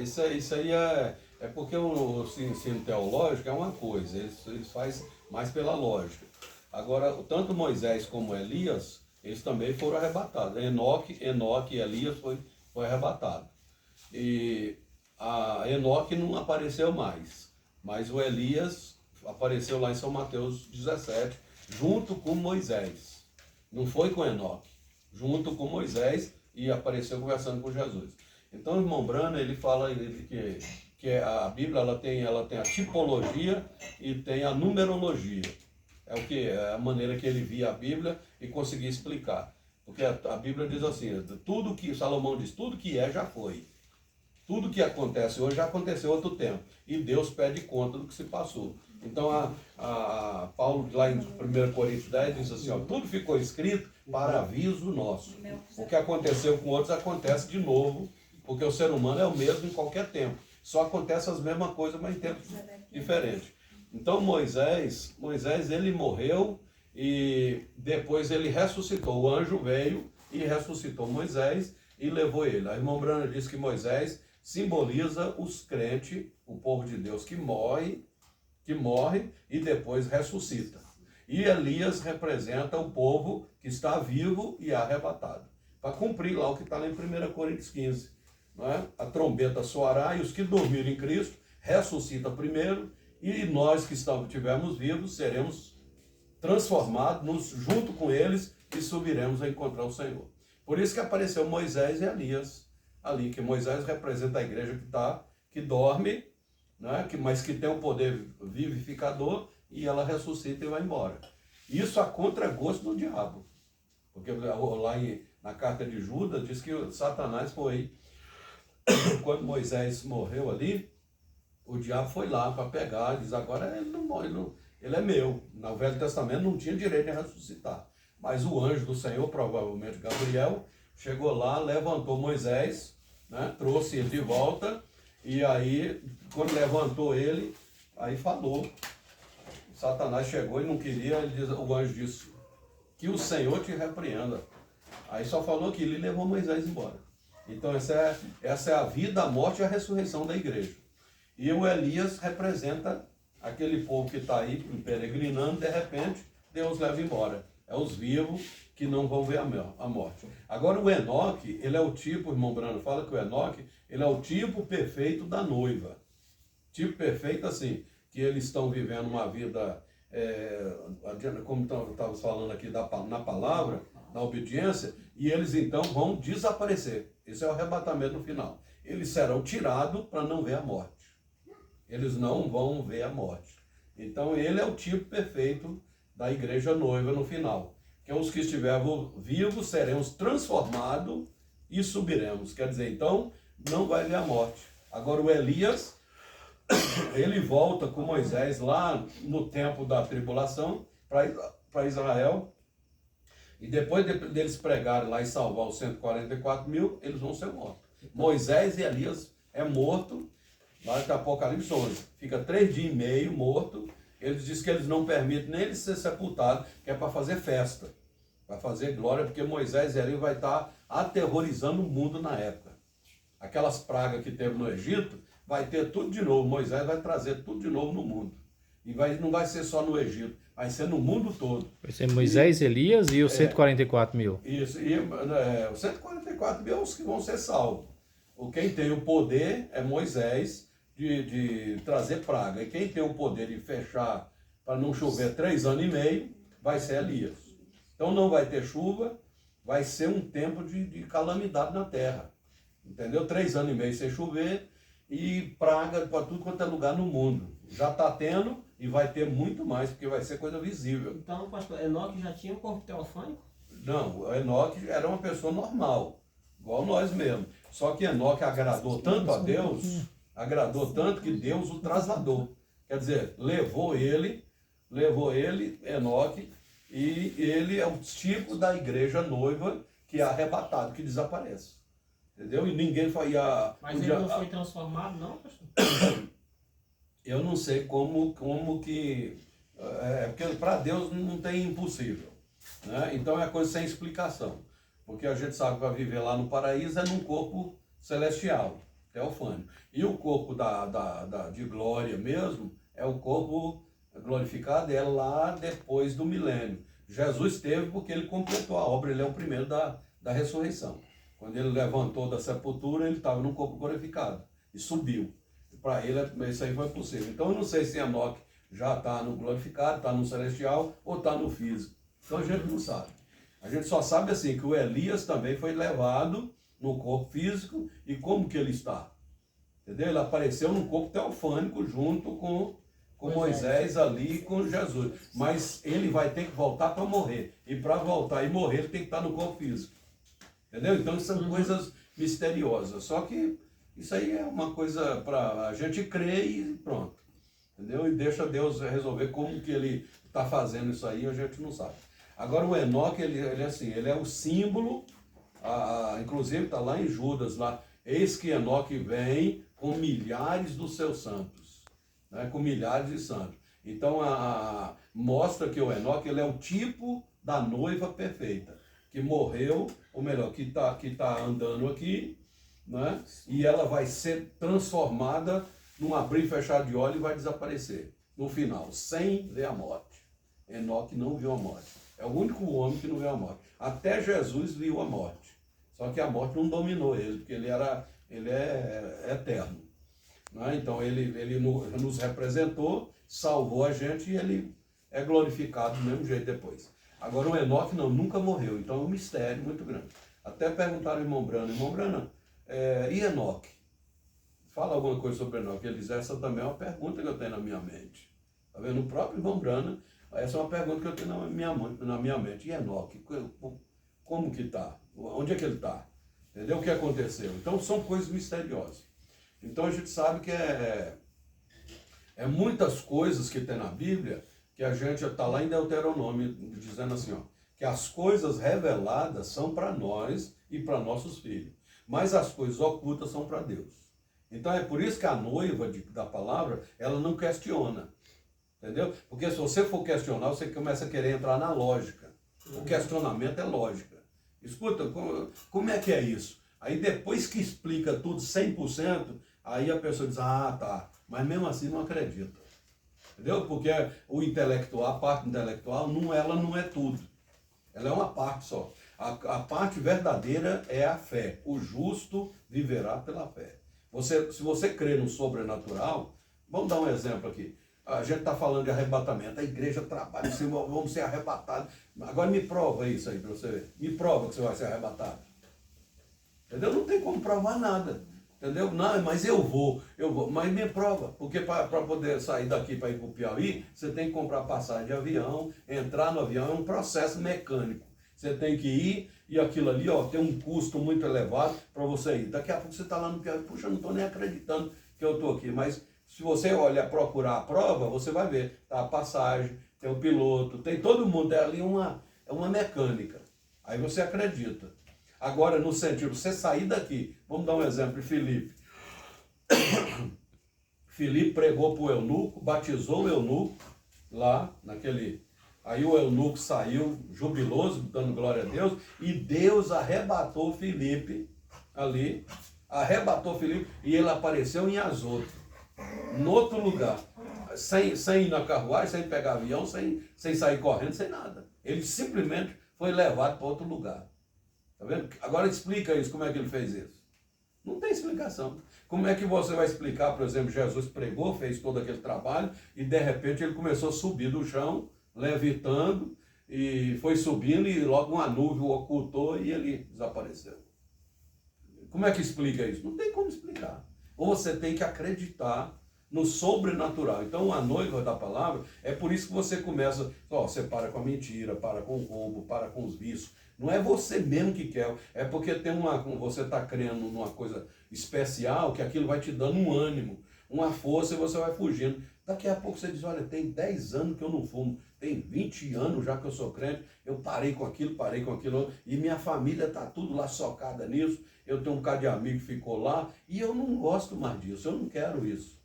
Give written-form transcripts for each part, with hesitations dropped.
isso aí é porque o ensino teológico é uma coisa, eles fazem mais pela lógica. Agora, tanto Moisés como Elias, eles também foram arrebatados. Enoque e Elias foi arrebatado. E a Enoque não apareceu mais, mas o Elias apareceu lá em São Mateus 17, junto com Moisés. Não foi com Enoque, junto com Moisés, e apareceu conversando com Jesus. Então o irmão Brana, ele fala que a Bíblia ela tem a tipologia e tem a numerologia. É a maneira que ele via a Bíblia e conseguia explicar. Porque a Bíblia diz assim, tudo que Salomão diz, tudo que já foi. Tudo que acontece hoje já aconteceu há outro tempo. E Deus pede conta do que se passou. Então, Paulo, lá em 1 Coríntios 10, diz assim, tudo ficou escrito para aviso nosso. O que aconteceu com outros acontece de novo, porque o ser humano é o mesmo em qualquer tempo. Só acontece as mesmas coisas, mas em tempos diferentes. Então, Moisés, ele morreu e depois ele ressuscitou. O anjo veio e ressuscitou Moisés e levou ele. A irmã Brana diz que Moisés simboliza os crentes, o povo de Deus que morre e depois ressuscita. E Elias representa o povo que está vivo e arrebatado. Para cumprir lá o que está lá em 1 Coríntios 15. Não é? A trombeta soará e os que dormiram em Cristo ressuscitam primeiro e nós que estivermos vivos seremos transformados junto com eles e subiremos a encontrar o Senhor. Por isso que apareceu Moisés e Elias ali, que Moisés representa a igreja que dorme, né? Mas que tem o poder vivificador e ela ressuscita e vai embora. Isso a contragosto do diabo. Porque lá na carta de Judas diz que Satanás foi, quando Moisés morreu ali, o diabo foi lá para pegar, diz, agora ele não morre, ele é meu. No Velho Testamento não tinha direito de ressuscitar. Mas o anjo do Senhor, provavelmente Gabriel, chegou lá, levantou Moisés, né, trouxe ele de volta, e aí, quando levantou ele, aí falou. Satanás chegou e não queria, o anjo disse, que o Senhor te repreenda. Aí só falou que ele levou Moisés embora. Então essa é a vida, a morte e a ressurreição da igreja. E o Elias representa aquele povo que está aí peregrinando, de repente, Deus leva embora. É os vivos que não vão ver a morte. Agora o Enoque, ele é o tipo, o irmão Brano fala que o Enoque, ele é o tipo perfeito da noiva. Tipo perfeito assim, que eles estão vivendo uma vida, como estávamos falando aqui na palavra, na obediência, e eles então vão desaparecer. Esse é o arrebatamento no final. Eles serão tirados para não ver a morte. Eles não vão ver a morte. Então ele é o tipo perfeito da igreja noiva no final. Que os que estiverem vivos seremos transformados e subiremos. Quer dizer, então não vai ver a morte. Agora o Elias, ele volta com Moisés lá no tempo da tribulação para Israel. E depois deles pregarem lá e salvar os 144 mil, eles vão ser mortos. Moisés e Elias é morto. Lá em Apocalipse 11, fica 3 dias e meio morto. Eles dizem que eles não permitem nem ele ser sepultado, que é para fazer festa, para fazer glória, porque Moisés e Elias vai estar aterrorizando o mundo na época. Aquelas pragas que teve no Egito, vai ter tudo de novo. Moisés vai trazer tudo de novo no mundo. E não vai ser só no Egito, vai ser no mundo todo. Vai ser Moisés, Elias e os 144 mil. Isso, e os 144 mil é os que vão ser salvos. Quem tem o poder é Moisés, de trazer praga. E quem tem o poder de fechar para não chover 3 anos e meio, vai ser Elias. Então não vai ter chuva, vai ser um tempo de calamidade na terra. Entendeu? 3 anos e meio sem chover e praga para tudo quanto é lugar no mundo. Já está tendo e vai ter muito mais, porque vai ser coisa visível. Então, pastor, Enoque já tinha um corpo teofânico? Não, o Enoque era uma pessoa normal, igual nós mesmos. Só que Enoque agradou tanto a Deus, agradou tanto que Deus o trasladou. Quer dizer, levou ele, Enoque, e ele é o tipo da igreja noiva que é arrebatado, que desaparece. Entendeu? E ninguém foi... Mas ele não foi transformado, não, pastor? Eu não sei como que... porque para Deus não tem impossível. Né? Então é coisa sem explicação. Porque a gente sabe que para viver lá no paraíso é num corpo celestial. teofânico. E o corpo de glória mesmo é o corpo glorificado, é lá depois do milênio. Jesus teve porque ele completou a obra, ele é o primeiro da ressurreição. Quando ele levantou da sepultura, ele estava num corpo glorificado e subiu. Para ele, isso aí foi possível. Então, eu não sei se Enoque já está no glorificado, está no celestial ou está no físico. Então, a gente não sabe. A gente só sabe assim que o Elias também foi levado no corpo físico e como que ele está. Entendeu? Ele apareceu num corpo teofânico junto com Moisés ali com Jesus. Mas ele vai ter que voltar para morrer. E para voltar e morrer, ele tem que estar no corpo físico. Entendeu? Então são coisas misteriosas. Só que isso aí é uma coisa para a gente crer e pronto. Entendeu? E deixa Deus resolver como que ele está fazendo isso aí, a gente não sabe. Agora o Enoque, ele é assim, ele é o símbolo, inclusive está lá em Judas, lá, eis que Enoque vem com milhares dos seus santos, né, com milhares de santos. Então mostra que o Enoque, ele é o tipo da noiva perfeita, que morreu, ou melhor, que tá andando aqui, né, e ela vai ser transformada num abrir e fechar de olhos e vai desaparecer no final, sem ver a morte. Enoque não viu a morte. É o único homem que não viu a morte. Até Jesus viu a morte. Só que a morte não dominou ele, porque ele é eterno. Né? Então ele nos representou, salvou a gente e ele é glorificado do mesmo jeito depois. Agora o Enoque nunca morreu, então é um mistério muito grande. Até perguntaram ao irmão Brana, e Enoque? Fala alguma coisa sobre Enoque. Ele diz, essa também é uma pergunta que eu tenho na minha mente. Está vendo? O próprio irmão Brana, essa é uma pergunta que eu tenho na minha mente. E Enoque, como que está? Onde é que ele está? Entendeu? O que aconteceu? Então são coisas misteriosas. Então a gente sabe que é muitas coisas que tem na Bíblia que a gente está lá em Deuteronômio dizendo assim, ó, que as coisas reveladas são para nós e para nossos filhos, mas as coisas ocultas são para Deus. Então é por isso que a noiva da palavra, ela não questiona. Entendeu? Porque se você for questionar, você começa a querer entrar na lógica. O questionamento é lógica. Escuta, como é que é isso? Aí depois que explica tudo 100%, aí a pessoa diz, tá, mas mesmo assim não acredita. Entendeu? Porque o intelectual, a parte intelectual, ela não é tudo. Ela é uma parte só. A parte verdadeira é a fé. O justo viverá pela fé. Se você crê no sobrenatural, vamos dar um exemplo aqui. A gente está falando de arrebatamento, a igreja trabalha, vamos ser arrebatados. Agora me prova isso aí para você ver. Me prova que você vai ser arrebatado. Entendeu? Não tem como provar nada. Entendeu? Não, mas eu vou. Mas me prova. Porque para poder sair daqui para ir para o Piauí, você tem que comprar passagem de avião, entrar no avião, é um processo mecânico. Você tem que ir e aquilo ali, ó, tem um custo muito elevado para você ir. Daqui a pouco você está lá no Piauí, puxa, eu não estou nem acreditando que eu estou aqui, mas se você olhar, procurar a prova, você vai ver, tá a passagem, tem o piloto, tem todo mundo, é ali é uma mecânica. Aí você acredita. Agora, no sentido, você sair daqui, vamos dar um exemplo de Filipe. Filipe pregou para o eunuco, batizou o eunuco lá, aí o eunuco saiu jubiloso, dando glória a Deus, e Deus arrebatou Filipe ali, e ele apareceu em Azoto, em outro lugar, sem ir na carruagem, sem pegar avião, sem sair correndo, sem nada. Ele simplesmente foi levado para outro lugar. Tá vendo? Agora explica isso, como é que ele fez isso? Não tem explicação. Como é que você vai explicar, por exemplo, Jesus pregou, fez todo aquele trabalho, e de repente ele começou a subir do chão, levitando, e foi subindo, e logo uma nuvem o ocultou e ele desapareceu. Como é que explica isso? Não tem como explicar. Ou você tem que acreditar no sobrenatural. Então a noiva da palavra, é por isso que você começa, você para com a mentira, para com o roubo, para com os vícios. Não é você mesmo que quer, é porque você está crendo numa coisa especial, que aquilo vai te dando um ânimo, uma força, e você vai fugindo. Daqui a pouco você diz, olha, tem 10 anos que eu não fumo, tem 20 anos já que eu sou crente, eu parei com aquilo, e minha família está tudo lá socada nisso, eu tenho um bocado de amigo que ficou lá, e eu não gosto mais disso, eu não quero isso.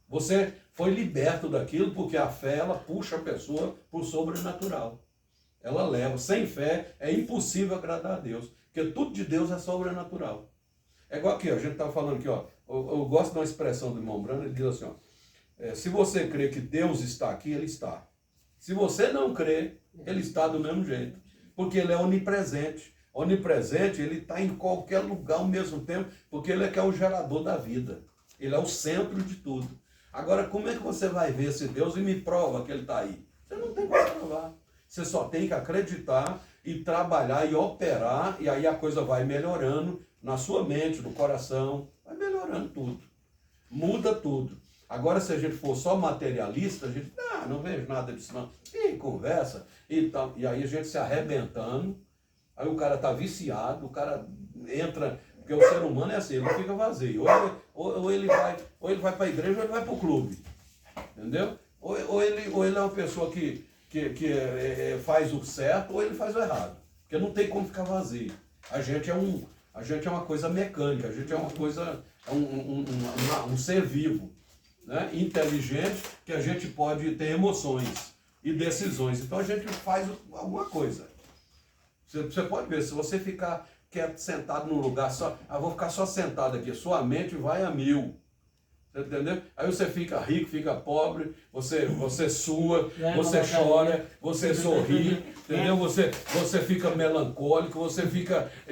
Você foi liberto daquilo porque a fé, ela puxa a pessoa para o sobrenatural. Ela leva. Sem fé é impossível agradar a Deus, porque tudo de Deus é sobrenatural. É igual aqui, ó, a gente estava falando aqui, ó, eu gosto de uma expressão do irmão Brando, ele diz assim, ó, se você crê que Deus está aqui, Ele está. Se você não crê, Ele está do mesmo jeito, porque Ele é onipresente. Onipresente, Ele está em qualquer lugar ao mesmo tempo, porque Ele é que é o gerador da vida. Ele é o centro de tudo. Agora, como é que você vai ver esse Deus e me prova que Ele está aí? Você não tem como provar. Você só tem que acreditar e trabalhar e operar, e aí a coisa vai melhorando na sua mente, no coração, vai melhorando tudo. Muda tudo. Agora, se a gente for só materialista, a gente, não vejo nada disso não. E conversa, e tal. E aí a gente se arrebentando, aí o cara tá viciado, o cara entra, porque o ser humano é assim, ele não fica vazio. Ou ele vai para a igreja ou ele vai para o clube. Entendeu? Ou ele é uma pessoa que faz o certo ou ele faz o errado. Porque não tem como ficar vazio. A gente é uma coisa mecânica, a gente é uma coisa, um ser vivo, né? Inteligente, que a gente pode ter emoções e decisões. Então a gente faz alguma coisa. Você pode ver, se você ficar quieto, sentado num lugar só, vou ficar só sentado aqui, sua mente vai a 1000. Você entendeu? Aí você fica rico, fica pobre, você sua, você chora, você sorri, entendeu? Você fica melancólico, você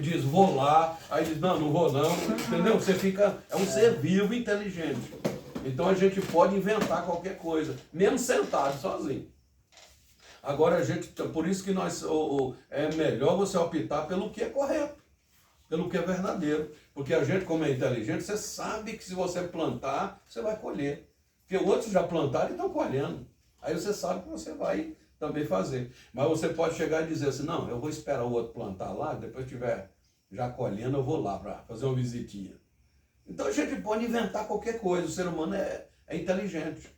diz, vou lá, aí diz, não vou não, entendeu? Você fica, é um ser vivo, inteligente. Então a gente pode inventar qualquer coisa, mesmo sentado, sozinho. Agora por isso que é melhor você optar pelo que é correto, pelo que é verdadeiro. Porque a gente, como é inteligente, você sabe que se você plantar, você vai colher. Porque outros já plantaram e estão colhendo. Aí você sabe que você vai também fazer. Mas você pode chegar e dizer assim, não, eu vou esperar o outro plantar lá, depois estiver já colhendo, eu vou lá para fazer uma visitinha. Então a gente pode inventar qualquer coisa, o ser humano é inteligente.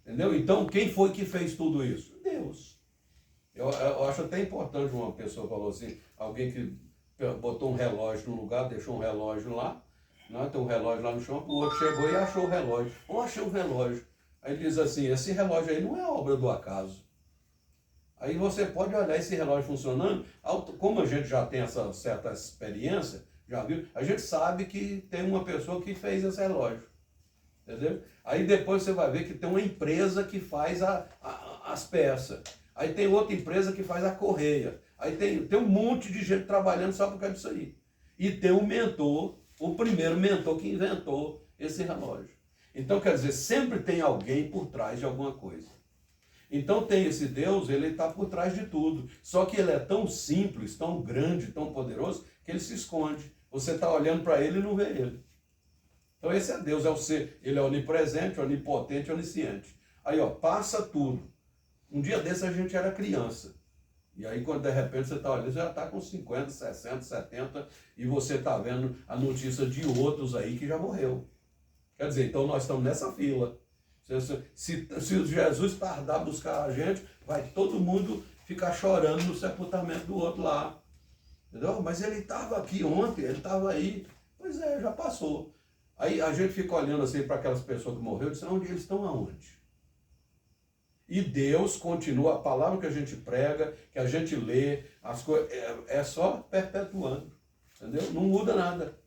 Entendeu? Então quem foi que fez tudo isso? Deus. Eu acho até importante, uma pessoa falou assim, alguém que botou um relógio no lugar, deixou um relógio lá, né? Tem um relógio lá no chão, o outro chegou e achou o relógio. Achei um relógio. Aí ele diz assim, esse relógio aí não é obra do acaso. Aí você pode olhar esse relógio funcionando, como a gente já tem essa certa experiência, já viu, a gente sabe que tem uma pessoa que fez esse relógio. Entendeu? Aí depois você vai ver que tem uma empresa que faz as peças. Aí tem outra empresa que faz a correia. Aí tem um monte de gente trabalhando só por causa disso aí. E tem um mentor, o primeiro mentor que inventou esse relógio. Então, quer dizer, sempre tem alguém por trás de alguma coisa. Então tem esse Deus, ele está por trás de tudo. Só que ele é tão simples, tão grande, tão poderoso, que ele se esconde. Você está olhando para ele e não vê ele. Então esse é Deus, é o ser, ele é onipresente, onipotente, onisciente. Aí, ó, passa tudo. Um dia desse a gente era criança. E aí, quando de repente você está olhando, você já está com 50, 60, 70, e você está vendo a notícia de outros aí que já morreu. Quer dizer, então nós estamos nessa fila. Se Jesus tardar a buscar a gente, vai todo mundo ficar chorando no sepultamento do outro lá. Entendeu? Mas ele estava aqui ontem, ele estava aí. Pois é, já passou. Aí a gente fica olhando assim para aquelas pessoas que morreram e diz, onde eles estão aonde? E Deus continua, a palavra que a gente prega, que a gente lê, as coisas, é só perpetuando, entendeu? Não muda nada.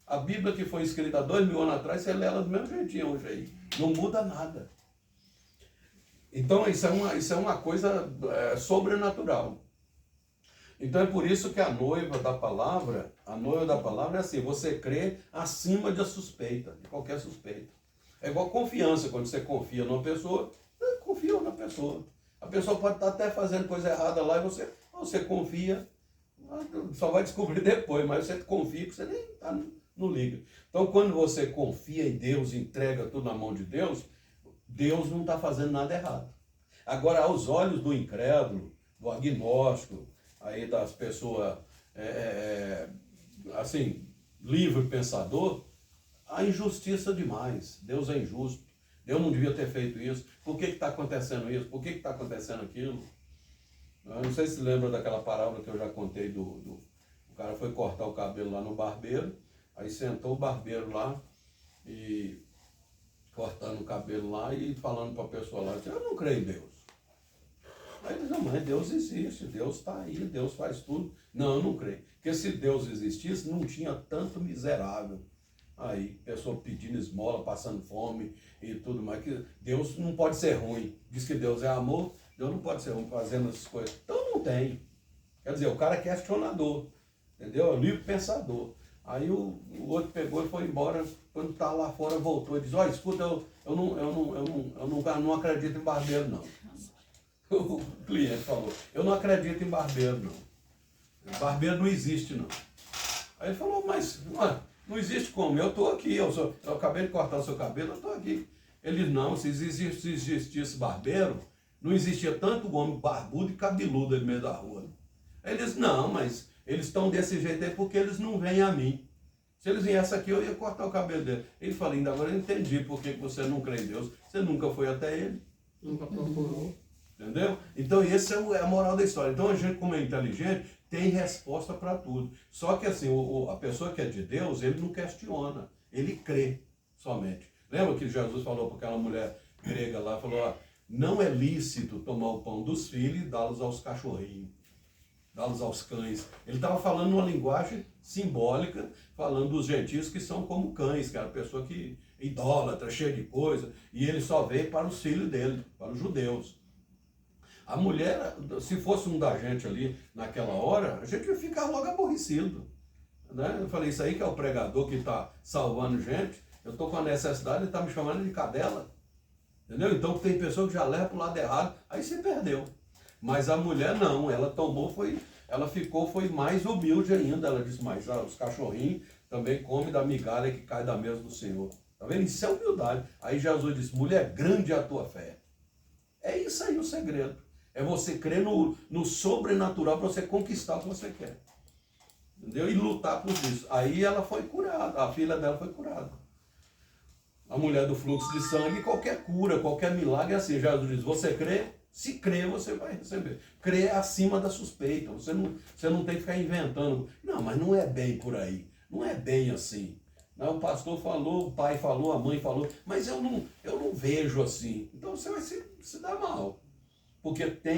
A Bíblia que foi escrita há 2000 anos atrás, você lê ela do mesmo jeitinho hoje aí. Não muda nada. Então isso é uma coisa sobrenatural. Então é por isso que a noiva da palavra é assim, você crê acima da suspeita, de qualquer suspeita. É igual confiança, quando você confia numa pessoa, confia na pessoa. A pessoa pode estar até fazendo coisa errada lá e você confia, só vai descobrir depois, mas você confia que você nem não liga. Então quando você confia em Deus, entrega tudo na mão de Deus, Deus não está fazendo nada errado. Agora, aos olhos do incrédulo, do agnóstico, aí das pessoas, assim, livre pensador, há injustiça demais. Deus é injusto. Deus não devia ter feito isso. Por que está acontecendo isso? Por que está acontecendo aquilo? Eu não sei se lembra daquela parábola que eu já contei o cara foi cortar o cabelo lá no barbeiro, aí sentou o barbeiro lá e cortando o cabelo lá e falando para a pessoa lá, eu não creio em Deus. Aí ele diz, não, mas Deus existe, Deus está aí, Deus faz tudo. Não, eu não creio. Porque se Deus existisse, não tinha tanto miserável. Aí, pessoa pedindo esmola, passando fome e tudo mais. Que Deus não pode ser ruim. Diz que Deus é amor, Deus não pode ser ruim fazendo essas coisas. Então não tem. Quer dizer, o cara é questionador, entendeu? É livre pensador. Aí o outro pegou e foi embora. Quando tá lá fora, voltou e disse: olha, escuta, eu não acredito em barbeiro, não. O cliente falou: eu não acredito em barbeiro, não. Barbeiro não existe, não. Aí ele falou: mas não existe como? Eu estou aqui, eu acabei de cortar o seu cabelo, eu estou aqui. Ele disse: não, se existisse barbeiro, não existia tanto homem barbudo e cabeludo no meio da rua. Aí ele disse: não, mas eles estão desse jeito aí porque eles não vêm a mim. Se eles viessem aqui, eu ia cortar o cabelo dele. Ele falou: ainda agora eu entendi por que você não crê em Deus. Você nunca foi até ele. Nunca procurou. Entendeu? Então, essa é a moral da história. Então, a gente, como é inteligente, tem resposta para tudo. Só que, assim, a pessoa que é de Deus, ele não questiona. Ele crê somente. Lembra que Jesus falou para aquela mulher grega lá, falou: ó, não é lícito tomar o pão dos filhos e dá-los aos cachorrinhos, dá-los aos cães. Ele estava falando uma linguagem simbólica, falando dos gentios que são como cães, que é a pessoa que idólatra, cheia de coisa, e ele só veio para os filhos dele, para os judeus. A mulher, se fosse um da gente ali naquela hora, a gente ia ficar logo aborrecido. Né? Eu falei: isso aí que é o pregador que está salvando gente, eu estou com a necessidade, ele está me chamando de cadela. Entendeu? Então tem pessoa que já leva para o lado errado, aí se perdeu. Mas a mulher não, ela tomou, foi mais humilde ainda. Ela disse: mas os cachorrinhos também comem da migalha que cai da mesa do Senhor. Tá vendo? Isso é humildade. Aí Jesus disse: mulher, grande é a tua fé. É isso aí o segredo. É você crer no sobrenatural para você conquistar o que você quer. Entendeu? E lutar por isso. Aí ela foi curada, a filha dela foi curada. A mulher do fluxo de sangue, qualquer cura, qualquer milagre é assim. Jesus diz: você crê? Se crê, você vai receber. Crer é acima da suspeita. Você não tem que ficar inventando. Não, mas não é bem por aí. Não é bem assim. Não, o pastor falou, o pai falou, a mãe falou, mas eu não vejo assim. Então você vai se dar mal. Porque tem